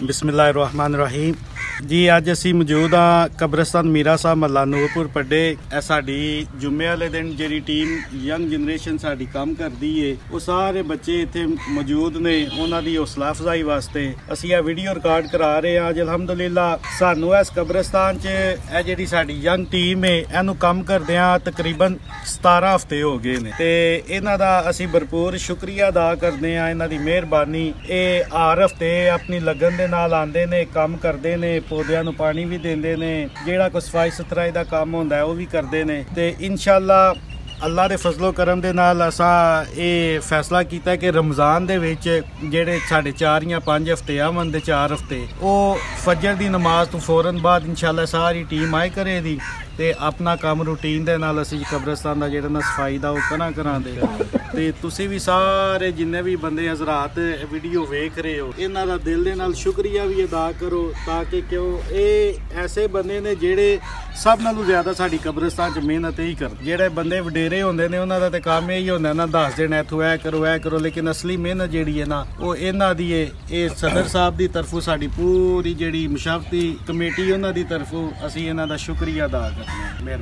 बिस्मिल्लाहिर्रहमानिर्रहीम जी। अज असी मौजूद हाँ कब्रिस्तान मीरा साहब महला नूरपुर पड्डे। साडी जुम्मे वाले दिन जी टीम यंग जनरेशन साडी काम करती है, वो सारे बच्चे इत्थे मौजूद ने। उन्हां दी हौसला अफजाई वास्ते असी यह वीडियो रिकॉर्ड करा रहे हैं। अज अलहमदुलिल्लाह सानू इस कब्रिस्तान च जिहड़ी साडी यंग टीम है इहनूं काम करदिआं तकरीबन 17 हफ्ते हो गए ने ते इन्हां दा असी भरपूर शुक्रिया अदा करदे हां। इन्हां दी मेहरबानी। ये हर हफ्ते अपनी लगन दे नाल आंदे ने, काम करदे ने, पौधों नूं पानी भी देंदे ने, जिहड़ा कोई सफाई सुथराई दा काम हुंदा है वो भी करदे ने। ते इंशाअल्लाह अल्लाह दे फजलो करम दे नाल असां ये फैसला किया कि रमज़ान दे विच जेहड़े साढ़े 4 या 5 हफ्ते आवन दे 4 हफ्ते वो फजर दी नमाज तो फौरन बाद इंशाअल्लाह सारी टीम आए करे दी ते अपना काम रूटीन दे नाल असीं कब्रिस्तान दा जेहड़ा ना सफाई दा वो करांदे। ते तुसीं भी सारे जिन्ने भी बंदे हज़रात वीडियो वेख रहे हो इन्हां दा दिल दे नाल शुक्रिया भी अदा करो, ताकि क्यों ये ऐसे बंदे ने जेहड़े सब नालों ज़्यादा साडी कब्रिस्तान च मेहनत ही करदे। जेहड़े बंदे वडेरे होंदे ने उन्हां दा ते काम यही होंदा ना, दस देना इत्थों ऐ करो, लेकिन असली मेहनत जिहड़ी है ना वो इन्हां दी है। ये सदर साहब दी तरफों साडी पूरी जिहड़ी मुशावरती कमेटी उन्हां दी तरफों असीं इन्हां दा शुक्रिया अदा करदे हां।